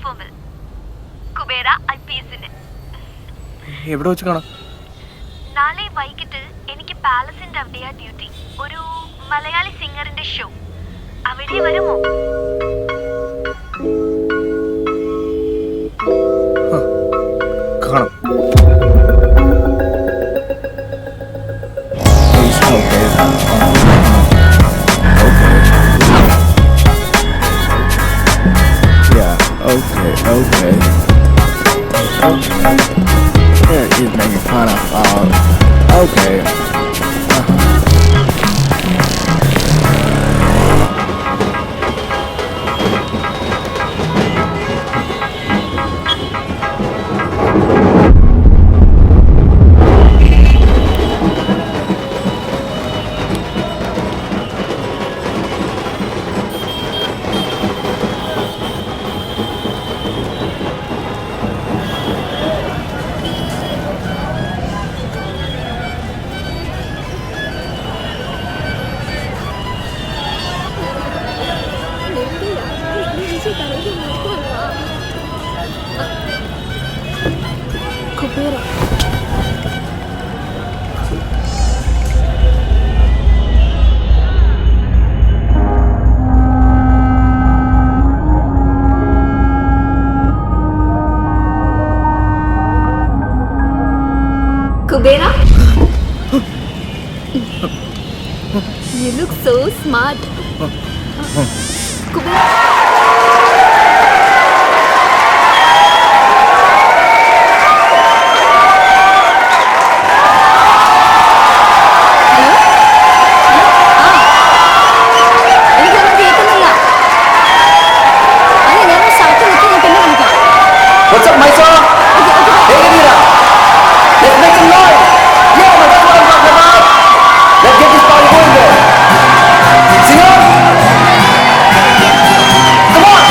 പ്ലാറ്റ്ഫോമിൽ കുബേര IPS-ന്. എവിടെ വെച്ച് കാണാം? നാളെ വൈകിട്ട് എനിക്ക് പാലസിന്റെ അവിടെയാ ഡ്യൂട്ടി. ഒരു മലയാളി സിംഗറിന്റെ ഷോ. അവിടെ വരുമോ? കാണാം. Okay. Yeah, he's making fun of. Okay. Kubera Kubera? You look so smart. Kubera. What's up, Mysore? Hey, Nira. Let's make some noise. Yeah, that's what I'm talking about. Let's get this party going there. Sing on. Come on.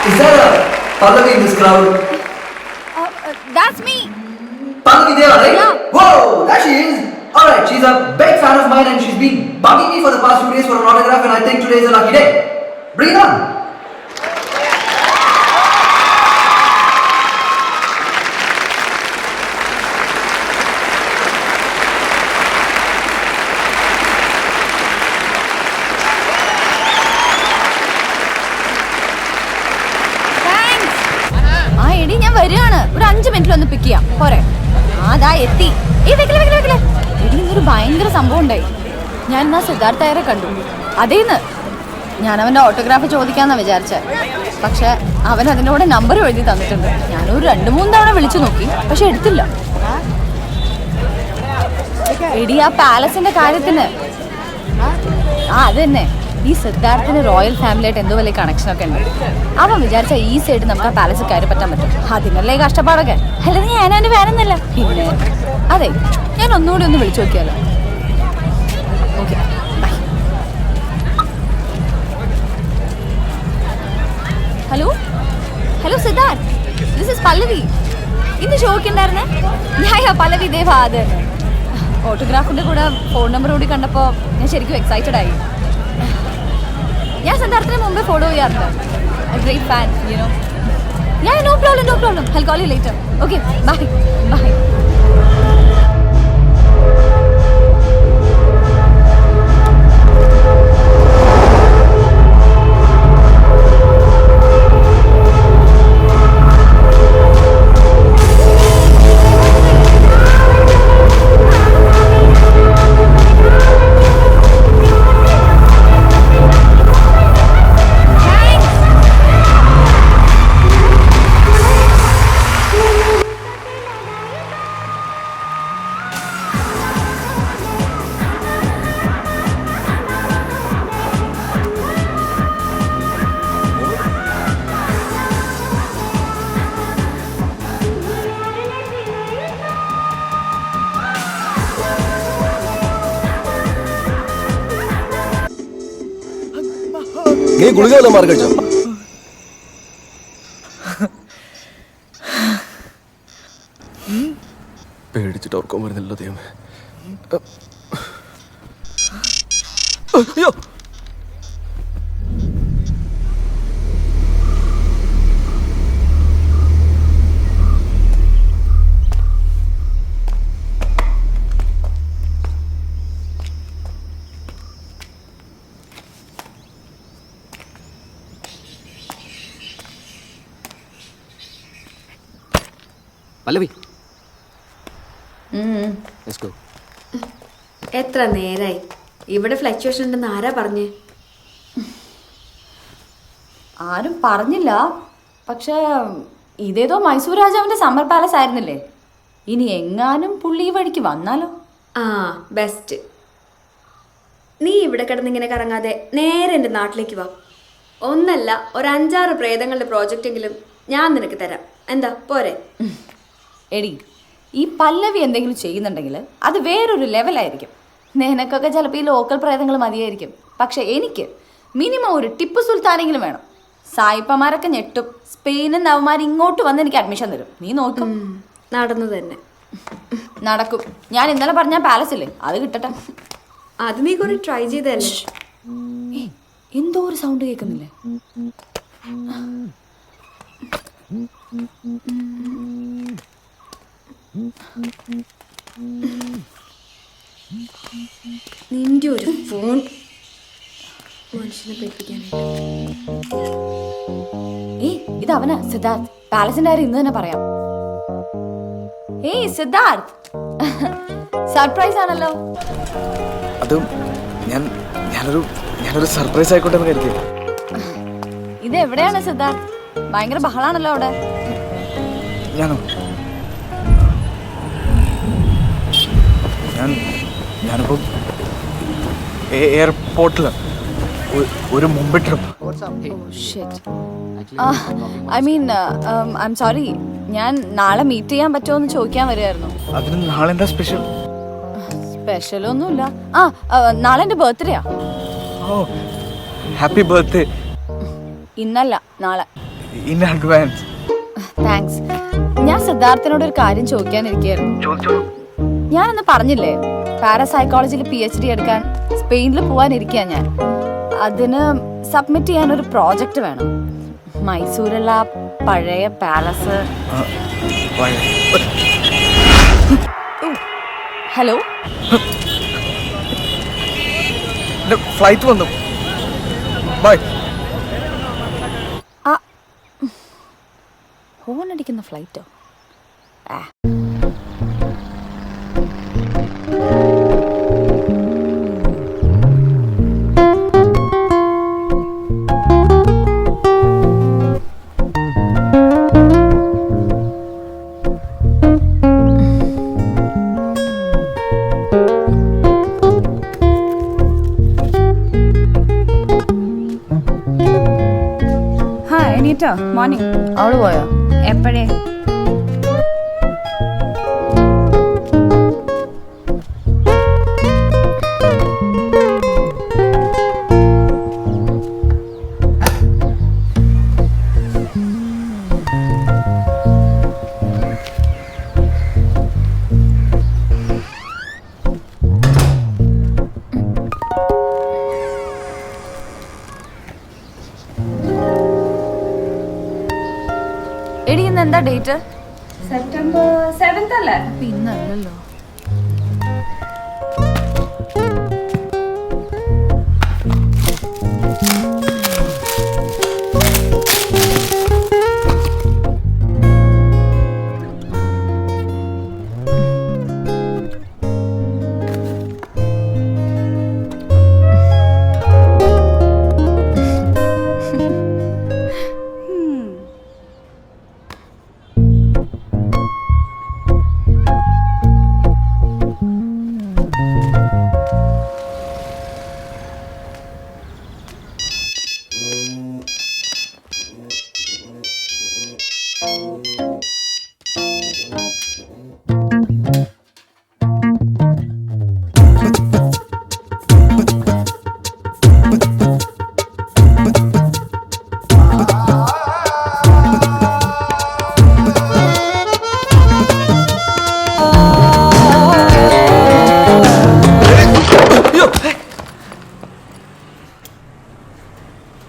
Is that a Pallavi in this crowd? That's me. Pallavi there, right? Yeah. Whoa, there she is. Alright, she's a big fan of mine and she's been bugging me for the past few days for an autograph and I think today is a lucky day. Bring it on. ഒരു 5 മിനിറ്റിൽ ഒന്ന് പിക്ക് ചെയ്യാം പോരെ? അതാ എത്തി. ഇന്നൊരു ഭയങ്കര സംഭവം ഉണ്ടായി. ഞാൻ എന്നാ സിദ്ധാർത്ഥ അയ്യരെ കണ്ടു. അതേന്ന് ഞാൻ അവന്റെ ഓട്ടോഗ്രാഫ് ചോദിക്കാന്നാ വിചാരിച്ചേ. പക്ഷെ അവൻ അതിൻ്റെ കൂടെ നമ്പർ എഴുതി തന്നിട്ടുണ്ട്. ഞാനൊരു 2-3 തവണ വിളിച്ചു നോക്കി, പക്ഷെ എടുത്തില്ല. എടി ആ പാലസിന്റെ കാര്യത്തിന് അത് തന്നെ ഈ സിദ്ധാർത്ഥിന് റോയൽ ഫാമിലിയായിട്ട് എന്തോ വലിയ കണക്ഷനൊക്കെ ഉണ്ട്. അവൻ വിചാരിച്ച ഈ സൈഡ് നമുക്ക് ആ പാലസ് കയറി പറ്റാൻ പറ്റും. അതിനല്ലേ ഈ കഷ്ടപ്പാടൊക്കെ. അല്ലാതെ ഞാൻ അവന് വേണമെന്നല്ല. പിന്നെ അതെ, ഞാൻ ഒന്നുകൂടി ഒന്ന് വിളിച്ചു നോക്കിയാലോ. Okay, bye. Hello hello Siddharth, this is Pallavi. ഇന്ന് ഷോക്ക് ഉണ്ടായിരുന്നേ? ഞാൻ പല്ലവി ദേവ. അത് ഓട്ടോഗ്രാഫിന്റെ കൂടെ ഫോൺ നമ്പർ കൂടി കണ്ടപ്പോൾ ഞാൻ ശരിക്കും എക്സൈറ്റഡ് ആയി. ഞാൻ സിദ്ധാർത്ഥിനെ മുമ്പേ ഫോളോ ചെയ്യാറുണ്ട്. Great fan, you know. No problem. I will call you later. Okay, bye. നീ ഗുളിക വല്ലതും മാറി കഴിച്ചോ? പേടിച്ചിട്ട് ഓർക്കാൻ വരുന്നില്ല ദൈവമേ. അയ്യോ, പല്ലവി, let's go. എത്ര നേരായി ഇവിടെ ഫ്ലക്ച്വേഷൻ ഉണ്ടെന്ന് ആരാ പറഞ്ഞേ? ആരും പറഞ്ഞില്ല. പക്ഷെ ഇതേതോ മൈസൂർ രാജാവിന്റെ സമ്മർ പാലസ് ആയിരുന്നില്ലേ? ഇനി എങ്ങാനും പുള്ളി ഈ വഴിക്ക് വന്നാലോ? ആ, ബെസ്റ്റ്. നീ ഇവിടെ കിടന്നിങ്ങനെ കറങ്ങാതെ നേരെ എൻ്റെ നാട്ടിലേക്ക് വാ. ഒന്നല്ല, ഒരു 5-6 പ്രേതങ്ങളുടെ പ്രോജക്റ്റെങ്കിലും ഞാൻ നിനക്ക് തരാം. എന്താ പോരെ? എടി, ഈ പല്ലവി എന്തെങ്കിലും ചെയ്യുന്നുണ്ടെങ്കിൽ അത് വേറൊരു ലെവലായിരിക്കും. നിനക്കൊക്കെ ചിലപ്പോൾ ഈ ലോക്കൽ പ്രേതങ്ങൾ മതിയായിരിക്കും. പക്ഷെ എനിക്ക് മിനിമം ഒരു ടിപ്പു സുൽത്താനെങ്കിലും വേണം. സായിപ്പമാരൊക്കെ ഞെട്ടും. സ്പെയിനിൽ നിന്ന് അവന്മാർ ഇങ്ങോട്ട് വന്ന് എനിക്ക് അഡ്മിഷൻ തരും. നീ നോക്കും. നടന്നു തന്നെ നടക്കും. ഞാൻ ഇന്നലെ പറഞ്ഞ പാലസ് ഇല്ലേ, അത് കിട്ടട്ടെ. അത് നീ കുറെ ട്രൈ ചെയ്തല്ലേ? എന്തോ ഒരു സൗണ്ട് കേൾക്കുന്നില്ലേ? നിന്റെ ഒരു ഫോൺ മനുഷ്യനെ പേടിപ്പിക്കാനായിട്ട്. ഇത് അവനാ സിദ്ധാർത്ഥ്. പാലസിന്റെ കാര്യം ഇന്ന് തന്നെ പറയാം. സിദ്ധാർത്ഥ്, സർപ്രൈസ് ആണല്ലോ. അതും ഞാനൊരു സർപ്രൈസ് ആയിക്കോട്ടെ എന്ന് കരുതി. ഇത് എവിടെയാണ് സിദ്ധാർത്ഥ്? ഭയങ്കര ബഹളാണല്ലോ അവിടെ. ഞാനിപ്പോ എയർപോർട്ടില് ഒരു Mumbai trip. I mean, I am sorry. ഞാൻ നാളെ മീറ്റ് ചെയ്യാൻ പറ്റുമോ എന്ന് ചോദിക്കാൻ വരുമായിരുന്നു. അതിന് നാളെ എന്താ സ്പെഷ്യൽ? സ്പെഷ്യലൊന്നുമില്ല. നാളെ എൻ്റെ ബർത്ത്ഡേയാ. ഓ, ഹാപ്പി ബർത്ത്ഡേ. ഇന്നല്ല, നാളെ. In advance. താങ്ക്സ്. ഞാൻ സിദ്ധാർത്ഥിനോട് ഒരു കാര്യം ചോദിക്കാനിരിക്കുകയായിരുന്നു. ഞാനന്ന് പറഞ്ഞില്ലേ, പാരാസൈക്കോളജിയിൽ PhD എടുക്കാൻ സ്പെയിനിൽ പോകാനിരിക്കുക ഞാൻ. അതിന് സബ്മിറ്റ് ചെയ്യാൻ ഒരു പ്രോജക്റ്റ് വേണം. മൈസൂരുള്ള പഴയ പാലസ്. ഹലോ, ഫ്ലൈറ്റ് വന്നു. ബൈ. ഹോൺ അടിക്കുന്ന ഫ്ലൈറ്റോ? എണീറ്റോ മോർണിംഗ്? അവള് പോയോ? എപ്പോഴേ? എടി ഇന്ന് എന്താ ഡേറ്റ്? സെപ്റ്റംബർ 7th അല്ലേ? പിന്നല്ലോ.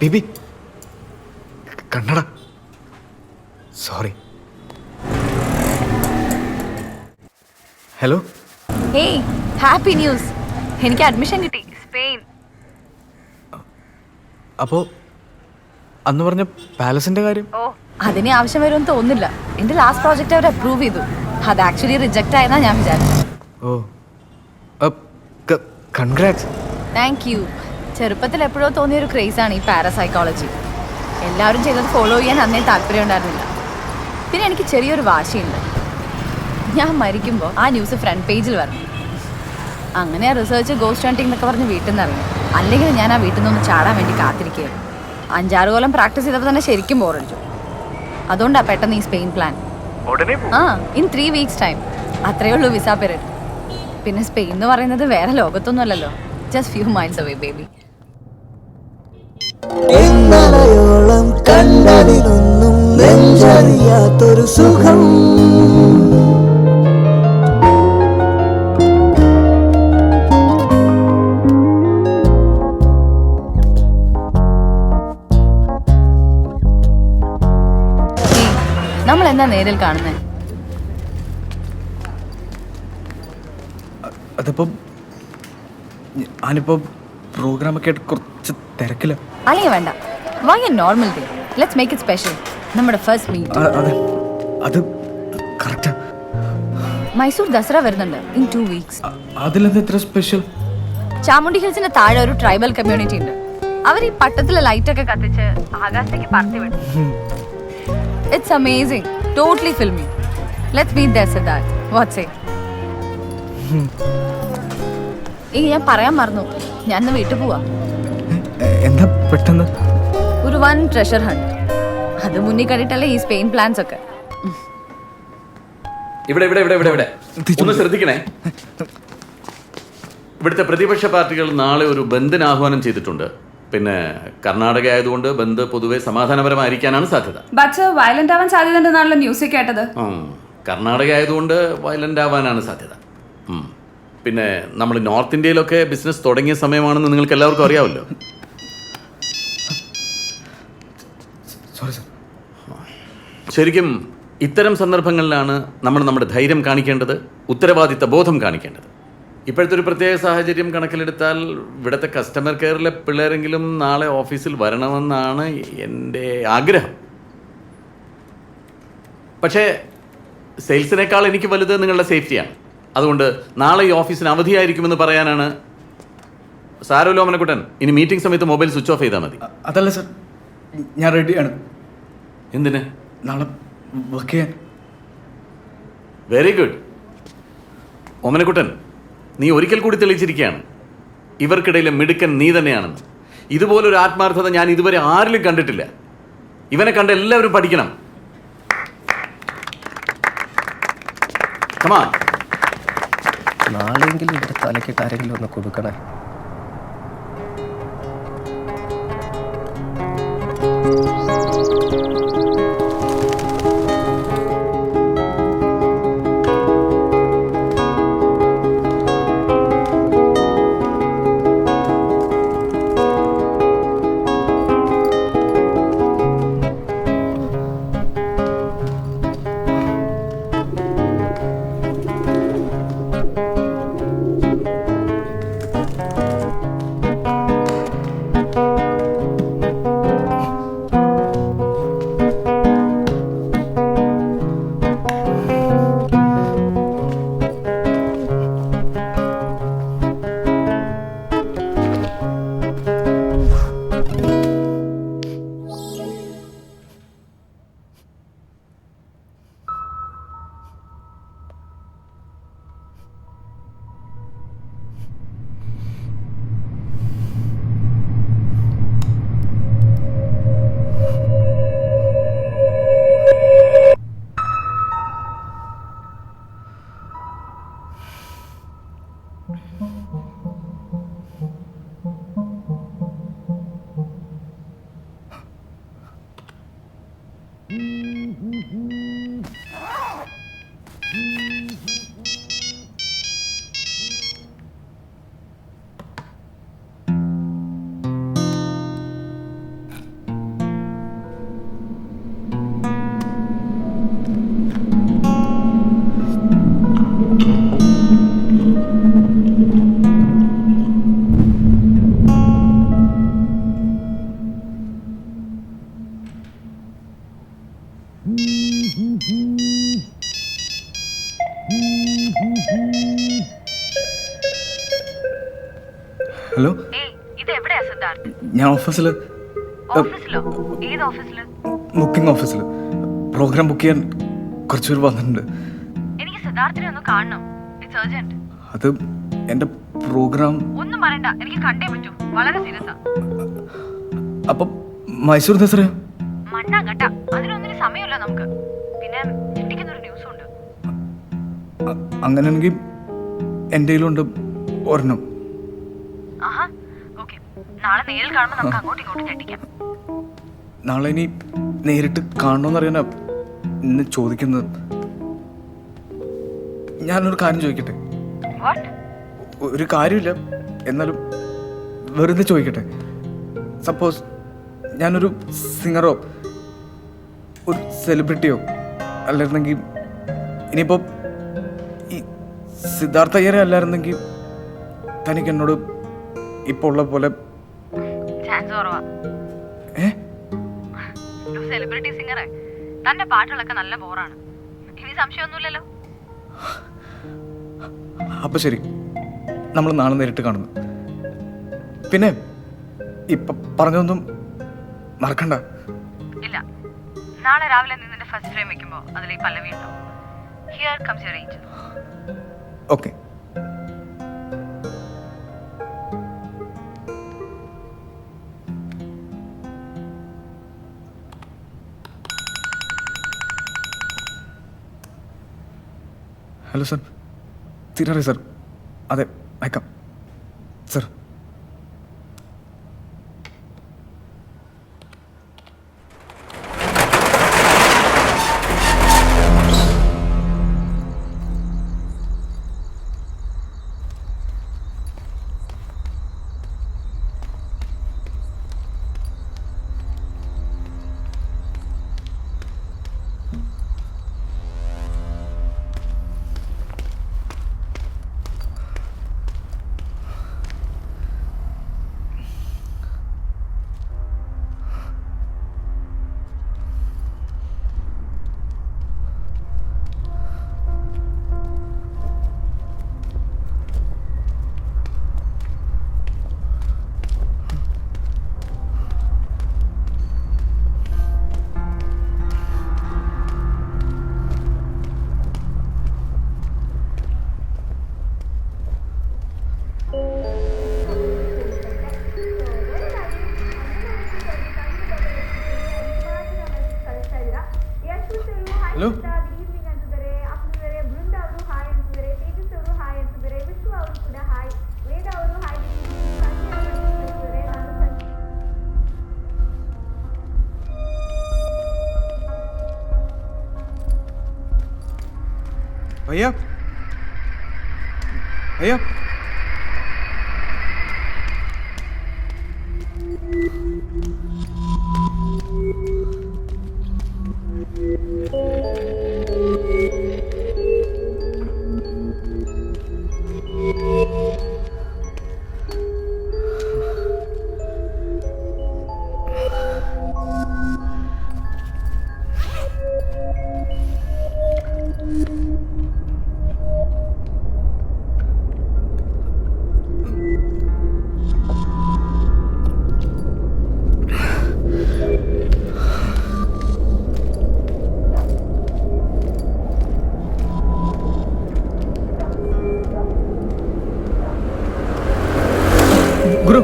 ബേബി കണ്ണട. Sorry. Hello. Hey, happy news. എനിക്ക് അഡ്മിഷൻ കിട്ടി സ്പെയിൻ. അപ്പോൾ അന്ന് പറഞ്ഞ പാലസിന്റെ കാര്യം? ഓ, അതിനെ ആവശ്യം വരുമെന്ന് തോന്നുന്നില്ല. എന്റെ ലാസ്റ്റ് പ്രോജക്റ്റ് അവർ അപ്രൂവ് ചെയ്തു. അത് ആക്ച്വലി റിജക്റ്റ് ആയെന്നാ ഞാൻ വിചാരിച്ചു. ഓ, കൺഗ്രാറ്റ്സ്. Thank you. ചെറുപ്പത്തിൽ എപ്പോഴോ തോന്നിയ ഒരു ക്രേസാണ് ഈ പാരാസൈക്കോളജി. എല്ലാവരും ചെയ്തത് ഫോളോ ചെയ്യാൻ അന്നേ താല്പര്യം ഉണ്ടായിരുന്നില്ല. പിന്നെ എനിക്ക് ചെറിയൊരു വാശിയുണ്ട്. ഞാൻ മരിക്കുമ്പോൾ ആ ന്യൂസ് ഫ്രണ്ട് പേജിൽ വരണം. അങ്ങനെ റിസർച്ച് ഗോസ്റ്റ് ഹണ്ടിങ് എന്നൊക്കെ പറഞ്ഞ് വീട്ടിൽ നിന്ന് ഇറങ്ങി. അല്ലെങ്കിൽ ഞാൻ ആ വീട്ടിൽ നിന്നൊന്ന് ചാടാൻ വേണ്ടി കാത്തിരിക്കുകയായിരുന്നു. 5-6 കൊല്ലം പ്രാക്ടീസ് ചെയ്തപ്പോൾ തന്നെ ശരിക്കും ബോറടിച്ചു. അതുകൊണ്ടാണ് പെട്ടെന്ന് ഈ സ്പെയിൻ പ്ലാൻ. ആ, ഇൻ 3 weeks ടൈം. അത്രയേ ഉള്ളൂ വിസ പീരീഡ്. പിന്നെ സ്പെയിൻ എന്ന് പറയുന്നത് വേറെ ലോകത്തൊന്നും അല്ലല്ലോ. Just few miles away baby. ഇന്നലയോളം കണ്ടതിലൊന്നും നെഞ്ചറിയാത്തൊരു സുഖം. നമ്മൾ എന്താ നേരിൽ കാണുന്നേ? അതിപ്പോ ഞാനിപ്പോ പ്രോഗ്രാമൊക്കെ ആയിട്ട് കുറച്ച് തിരക്കില്ല. അല്ലെങ്കിൽ വേണ്ട. Why a normal day? Let's make it special. നമ്മുടെ ഫസ്റ്റ് മീറ്റ്. അതെ, അത് കറക്റ്റാ. മൈസൂർ ദസറ വരുന്നുണ്ട് ഇൻ 2 weeks. അതിലെന്താ ഇത്ര സ്പെഷ്യൽ? ചാമുണ്ടി ഹിൽസിന്റെ താഴെ ഒരു ട്രൈബൽ കമ്മ്യൂണിറ്റി ഉണ്ട്. അവർ ഈ പട്ടത്തിലെ ലൈറ്റ് ഒക്കെ കത്തിച്ച് ആകാശത്തേക്ക് പറത്തി വിടും. It's amazing. Totally filmy. Let's meet there Siddharth. What's it? ഞാൻ പറയാൻ മറന്നു. ഞാൻ ഇന്ന് വീട്ടിൽ പോവാ. എന്താ പെട്ടെന്ന്? ഒരു വൺ ട്രഷർ ഹണ്ട്. അത് മുന്നിൽ കണ്ടിട്ടല്ലേ ഈ സ്പെയിൻ പ്ലാൻസ് ഒക്കെ. ഇവിടെ ഇവിടെ ഇവിടെ ഇവിടെ ഇവിടെ ഒന്ന് ശ്രദ്ധിക്കണേ. ഇവിടുത്തെ പ്രതിപക്ഷ പാർട്ടികൾ നാളെ ഒരു ബന്ദിന് ആഹ്വാനം ചെയ്തിട്ടുണ്ട്. പിന്നെ കർണാടക ആയതുകൊണ്ട് ബന്ദ് പൊതുവെ സമാധാനപരമായിരിക്കാനാണ് സാധ്യത. ബട്ട് വയലന്റ് ആവാൻ സാധ്യതയുണ്ടെന്നാണല്ലോ ന്യൂസിൽ കേട്ടത്. കർണാടക ആയതുകൊണ്ട് വയലന്റ് ആവാനാണ് സാധ്യത. പിന്നെ നമ്മൾ നോർത്ത് ഇന്ത്യയിലൊക്കെ ബിസിനസ് തുടങ്ങിയ സമയമാണെന്ന് നിങ്ങൾക്ക് എല്ലാവർക്കും അറിയാമല്ലോ. ശരിക്കും ഇത്തരം സന്ദർഭങ്ങളിലാണ് നമ്മൾ നമ്മുടെ ധൈര്യം കാണിക്കേണ്ടത്, ഉത്തരവാദിത്ത ബോധം കാണിക്കേണ്ടത്. ഇപ്പോഴത്തെ ഒരു പ്രത്യേക സാഹചര്യം കണക്കിലെടുത്താൽ ഇവിടുത്തെ കസ്റ്റമർ കെയറിലെ പിള്ളേരെങ്കിലും നാളെ ഓഫീസിൽ വരണമെന്നാണ് എൻ്റെ ആഗ്രഹം. പക്ഷേ സെയിൽസിനേക്കാൾ എനിക്ക് വലുത് നിങ്ങളുടെ സേഫ്റ്റിയാണ്. അതുകൊണ്ട് നാളെ ഈ ഓഫീസിന് അവധിയായിരിക്കുമെന്ന് പറയാനാണ്. സാരമില്ല ഓമനക്കുട്ടൻ, ഇനി മീറ്റിംഗ് സമയത്ത് മൊബൈൽ സ്വിച്ച് ഓഫ് ചെയ്താൽ മതി. അതല്ല സർ, ഞാൻ റെഡിയാണ്. എന്തിന്? നാളെ വർക്ക് ചെയ്യാൻ. വെരി ഗുഡ് ഓമനക്കുട്ടൻ, നീ ഒരിക്കൽ കൂടി തെളിയിച്ചിരിക്കുകയാണ് ഇവർക്കിടയിലെ മിടുക്കൻ നീ തന്നെയാണെന്ന്. ഇതുപോലൊരു ആത്മാർത്ഥത ഞാൻ ഇതുവരെ ആരിലും കണ്ടിട്ടില്ല. ഇവനെ കണ്ട് എല്ലാവരും പഠിക്കണം. Come on. നാളെയെങ്കിലും ഇവിടെ തലക്കിട്ട് ആരെങ്കിലും ഒന്ന് കൊടുക്കണേ. ഹലോ, ഇത് എവിടെയാ സിദ്ധാർത്ഥ്? ഞാൻ ഓഫീസിൽ. ഓഫീസിലോ? ഏത് ഓഫീസില്? ബുക്കിംഗ് ഓഫീസിൽ. പ്രോഗ്രാം ബുക്ക് ചെയ്യാൻ കുറച്ചുപേർ വന്നിട്ടുണ്ട്. എനിക്ക് സിദ്ധാർത്ഥിനെ ഒന്ന് കാണണം. It's urgent. അത് എൻ്റെ പ്രോഗ്രാം. ഒന്നും പറയണ്ട, എനിക്ക് കണ്ടേ പറ്റൂ. വളരെ സീരിയസാ. അപ്പം മൈസൂർ ദസറ മണ്ണാ കേട്ട, അതിനൊന്നിനും സമയമില്ല നമുക്ക്. പിന്നെ ഞെട്ടിക്കുന്നൊരു ന്യൂസും ഉണ്ട്. അങ്ങനെയാണെങ്കിൽ എൻ്റെ കയ്യിലുണ്ട് ഒരെണ്ണം. ആഹാ, ഓക്കെ. നാളെ നേരിൽ കാണുമ്പോൾ നമുക്ക് അങ്ങോട്ടും ഇങ്ങോട്ടും ഞെട്ടിക്കാം. നാളെ ഇനി നേരിട്ട് കാണണമെന്നറിയാനാ ഇന്ന് ചോദിക്കുന്നത്. ഞാനൊരു കാര്യം ചോദിക്കട്ടെ? വാട്ട്? ഒരു കാര്യമില്ല, എന്നാലും വെറുതെ ചോദിക്കട്ടെ. സപ്പോസ് ഞാനൊരു സിംഗറോ ഒരു സെലിബ്രിറ്റിയോ അല്ലായിരുന്നെങ്കിൽ, ഇനിയിപ്പോൾ ഈ സിദ്ധാർത്ഥ അയ്യരെ അല്ലായിരുന്നെങ്കിൽ തനിക്ക് എന്നോട് ഇപ്പോൾ ഉള്ള പോലെ ചാൻസ് കുറവാ. ഒരു സെലിബ്രിറ്റി സിംഗറെ തന്റെ പാട്ടുകളൊക്കെ നല്ല ബോറാണ്. ഇനി സംശയമൊന്നുമില്ലല്ലോ. അപ്പം ശരി, നമ്മൾ നാളെ നേരിട്ട് കാണുന്നു. പിന്നെ ഇപ്പം പറഞ്ഞതൊന്നും മറക്കണ്ട. ഇല്ല, നാളെ രാവിലെ നീ നിന്റെ ഫസ്റ്റ് ഫ്രെയിം വെക്കുമ്പോൾ അതിൽ ഈ പല്ലവി ഉണ്ടാവും. Here comes your angel. Okay. Hello sir, തിരറി സർ. അതെ, അയക്കാം സർ. भैया भैया गुरु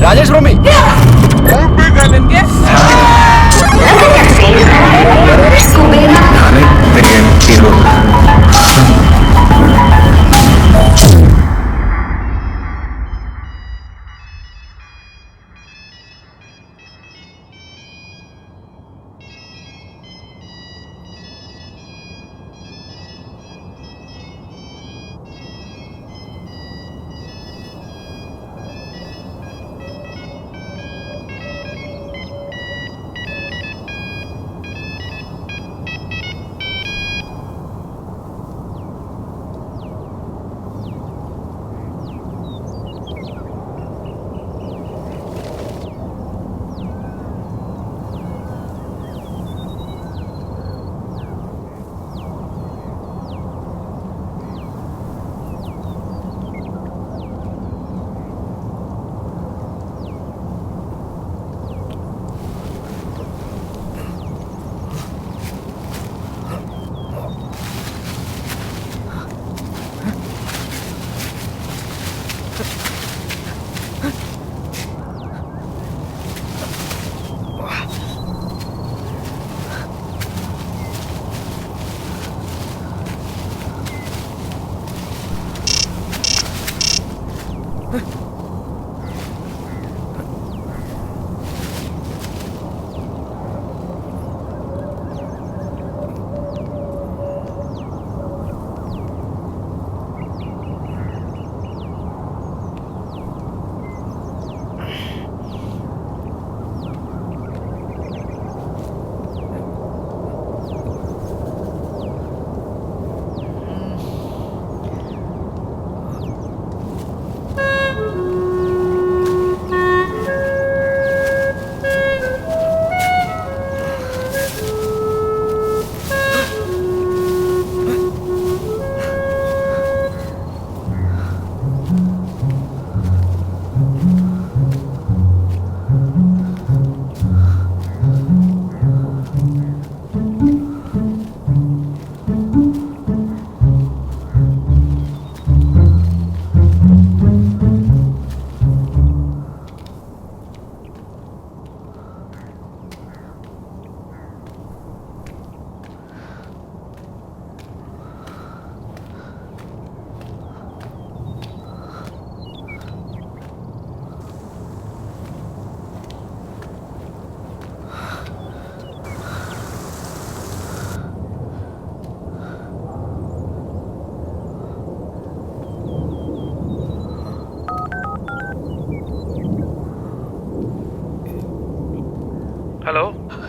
Rajesh Romi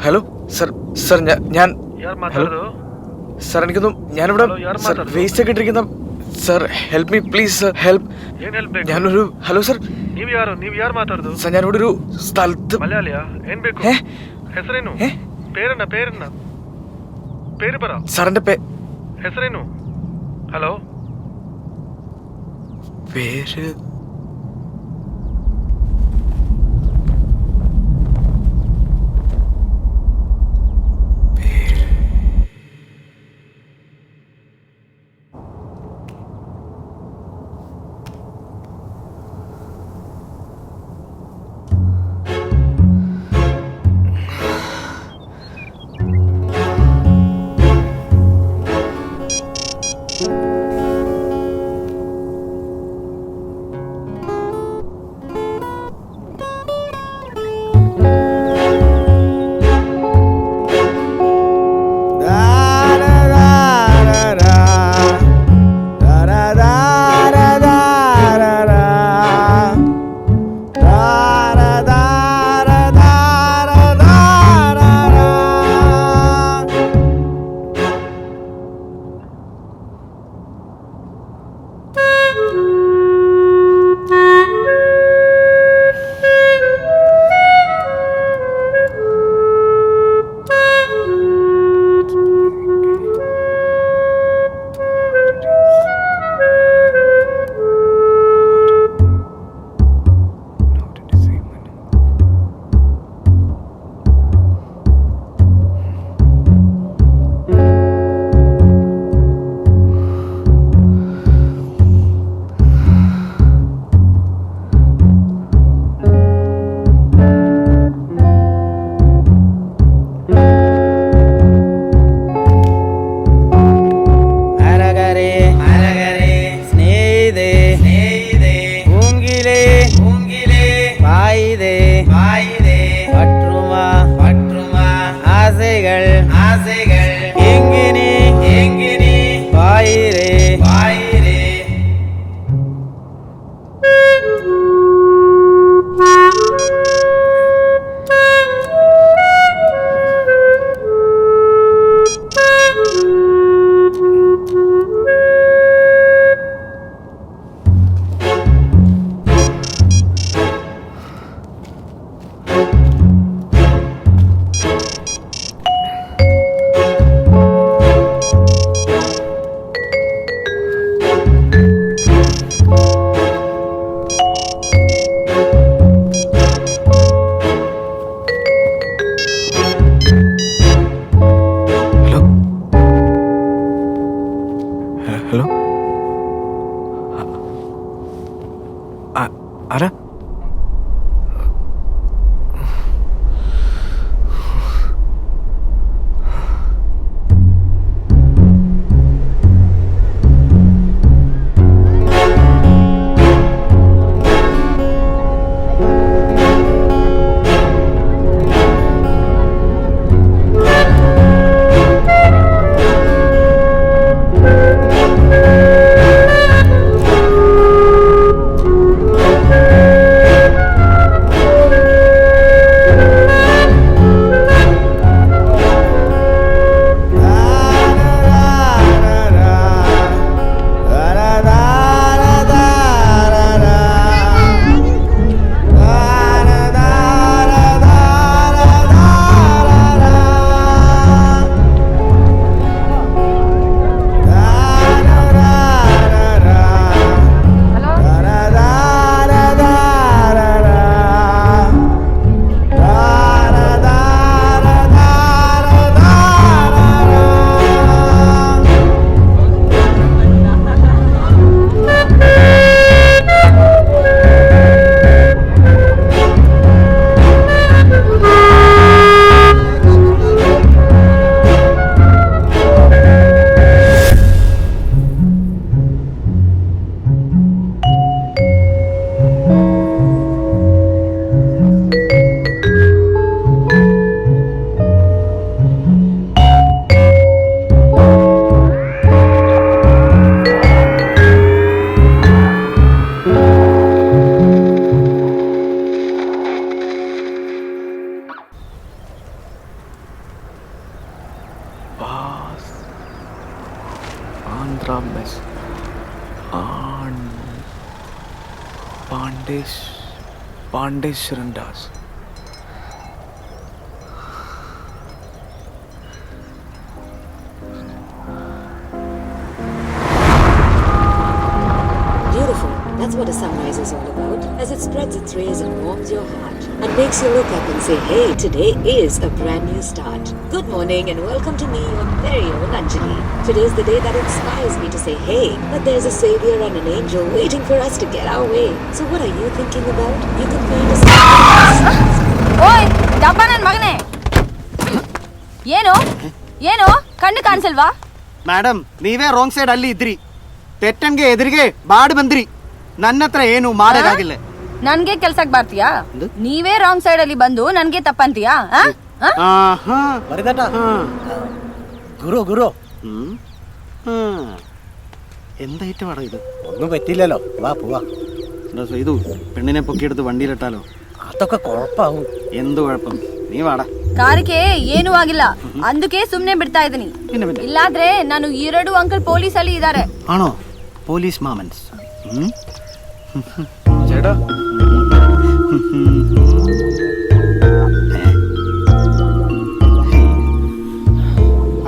hello sir sir ഞാൻ ഹലോ സർ എനിക്കൊന്നും ഞാനിവിടെ സർ വേസ്റ്റ് ഒക്കെ ഇട്ടിരിക്കുന്ന sir help me please sir help ಏನ್ ಹೆಲ್ಪ್ ಬೇಕು? ഞാനൊരു ഹലോ ಸರ್ ನೀವು ಯಾರು ಮಾತಾಡೋದು? ಸರ್ ഞാനിവിടെ ഒരു സ്ഥലത്ത് ಮಲಯಾಳಿಯ ಏನ್ ಬೇಕು? ಹೆಸರೇನು? പേരನ್ನ പേര് പറ. സാറിന്റെ ಹೆಸರೇನು? ഹലോ പേര് ഹലോ ആരാ പാണ്ഡേശ്വരൻ Das. Beautiful. That's what a sunrise is all about, as it spreads its rays and warms your heart and makes you look up and say, hey, today is a brand new start. Good morning and welcome to me, your very own Anjali. Today is the day that inspires me to say, hey, but there's a savior and an angel waiting for us to get our way. So what are you thinking about? You can find us. ಓಯ್ ಡಬ್ಬ ನನ್ ಮಗನೇ, ಏನು ಕಣ್ಣು ಕಾಣಿಸಲ್ವಾ? Madam, ನೀವೇ wrong side ಅಲ್ಲಿ ಇದ್ರಿ. ಪೆಟ್ಟನ್ಗೆ ಎದುರಿಗೆ ಬಾಡ್ ಬಂದ್ರಿ. ನನ್ನ ಹತ್ರ ಏನು ಮಾಡೋದಾಗಿಲ್ಲ. ನನ್ಗೆ ಕೆಲ್ಸಕ್ ಬರ್ತೀಯಾ? ನೀವೇ ರಾಂಗ್ ಸೈಡ್ ಅಲ್ಲಿ ಬಂದು ನನ್ಗೆ ತಪ್ಪಂತೀಯಾ? ഗുരു എന്തായിട്ട് വേണം ഇത്? ഒന്നും പറ്റില്ലല്ലോ, വാ പോവാ. ഇത് പെണ്ണിനെ പൊക്കിയെടുത്ത് വണ്ടിയിലിട്ടാലോ? അതൊക്കെ കുഴപ്പാവും. എന്ത് കുഴപ്പം? നീ വാടാ. ಕಾರಿಗೆ ಏನೂ ಆಗಿಲ್ಲ, అందుకే ಸುಮ್ನೆ ಬಿಡ್ತಾ ಇದೀನಿ. ಇಲ್ಲಾದ್ರೆ ನಾನು 2 ಅಂಕಲ್ ಪೊಲೀಸ್ ಅಲ್ಲಿ ಇದ್ದಾರೆ. ആണോ? പോലീസ് മാമൻസ്. ചേട്ടാ,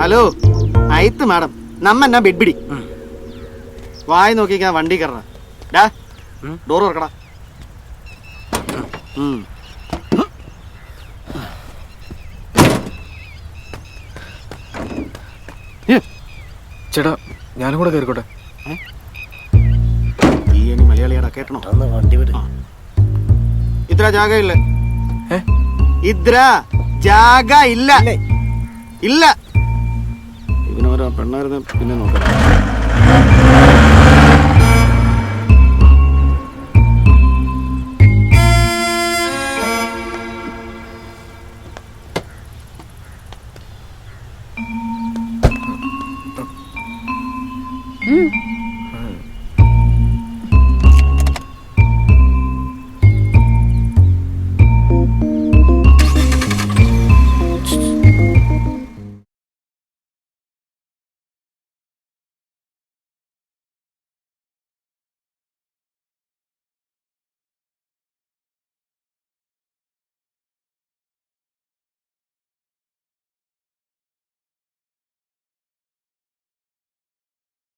ഹലോ ആയിത്ത് മാഡം, നമ്മ എന്നാ ബെഡ്പിടി വായി നോക്കിക്കാ വണ്ടി കയറ. ഡാ ഡോർ തുറക്കടാ. ചേട്ടാ ഞാനും കൂടെ കയറിക്കോട്ടെ? ഈ ഇനി മലയാളിയാടാ, കേട്ടണോ? ഒന്ന് വണ്ടി വിട്. ഇത്ര ജാഗ ഇല്ല. ഇത്ര ജാഗ ഇല്ല. ഇല്ല. ഇവനോരോ പെണ്ണായിരുന്നു പിന്നെ നോക്കാം.